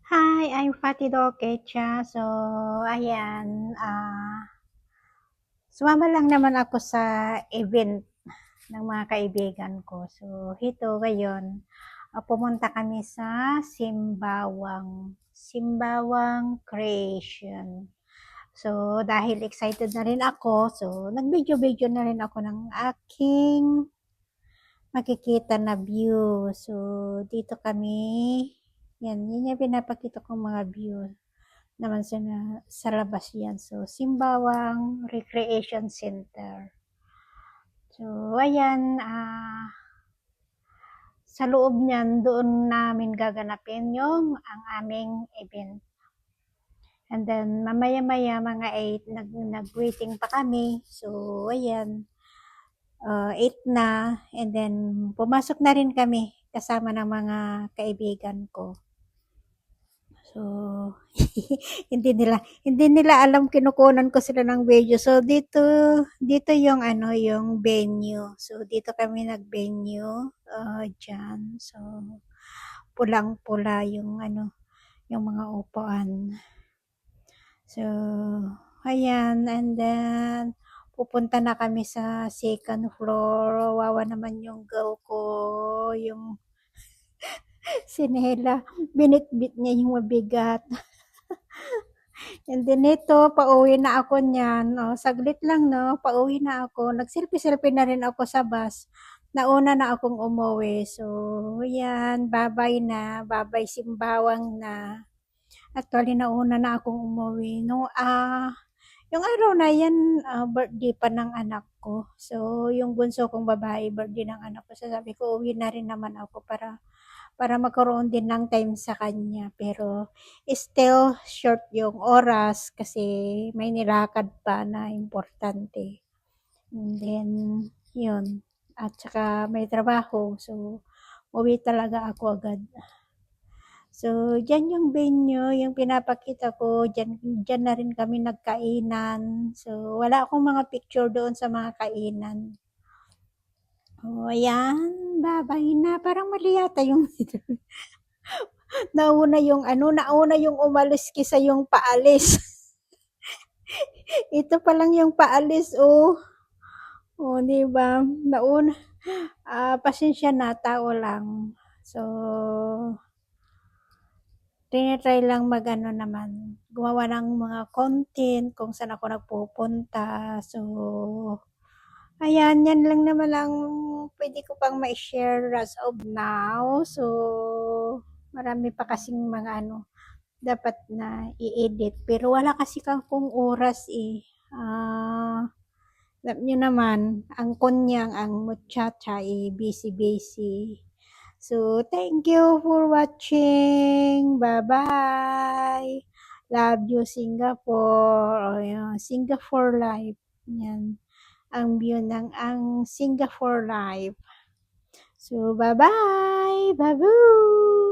Hi, I'm Fatty Dog Kecha. So, ayan, sumama lang naman ako sa event ng mga kaibigan ko. So, ito ngayon, pumunta kami sa Simbawang Creation. So, dahil excited na rin ako, so nag-video-video na rin ako ng aking makikita na view. So, dito kami, yan yung pinapakita kong mga view naman sa labas yan. So, Simbawang Recreation Center. So, ayan, sa loob niyan, doon namin gaganapin yung ang aming event. And then, mamaya-maya, mga 8, nag-waiting pa kami. So, ayan, 8 na. And then, pumasok na rin kami kasama ng mga kaibigan ko. So, hindi nila alam kinukunan ko sila ng video. So, dito yung yung venue. So, dito kami nag-venue, diyan. So, pulang-pula yung yung mga upuan. So, ayan, and then pupunta na kami sa second floor. Wawa naman yung girl ko, yung sinela, binitbit niya yung mabigat. And then ito, pauwi na ako niyan. Oh, saglit lang, no? Pauwi na ako. Nag-selfie-selfie na rin ako sa bus. Nauna na akong umuwi. So, yan. Bye-bye na. Bye-bye Simbawang na. Actually, nauna na akong umuwi. No, yung araw na yan, birthday pa ng anak ko. So, yung bunso kong babae, birthday ng anak ko. So, sabi ko, uwi na rin naman ako para magkaroon din ng time sa kanya. Pero still short yung oras kasi may nilakad pa na importante. And then, yun. At saka may trabaho. So, uwi talaga ako agad. So, dyan yung venue, yung pinapakita ko, dyan na rin kami nagkainan. So, wala akong mga picture doon sa mga kainan. Oh, ayan. Bye-bye na. Parang mali yata yung nauna yung umalis kaysa yung paalis. Ito pa lang yung paalis, oh. Oh, 'di ba? Pasensya na, tao lang. So, tinitry lang mag-ano naman, gumawa ng mga content kung saan ako nagpupunta. So, ayan, yan lang naman ang pwede ko pang ma-share as of now. So, marami pa kasing mga dapat na i-edit. Pero wala kasi kung oras eh. Alam nyo naman, ang kunyang, ang muchacha eh, busy-busy. So, thank you for watching. Bye-bye. Love you, Singapore. O, yun, Singapore life. Yan. Ang view ng ang Singapore life. So, bye-bye. Babu!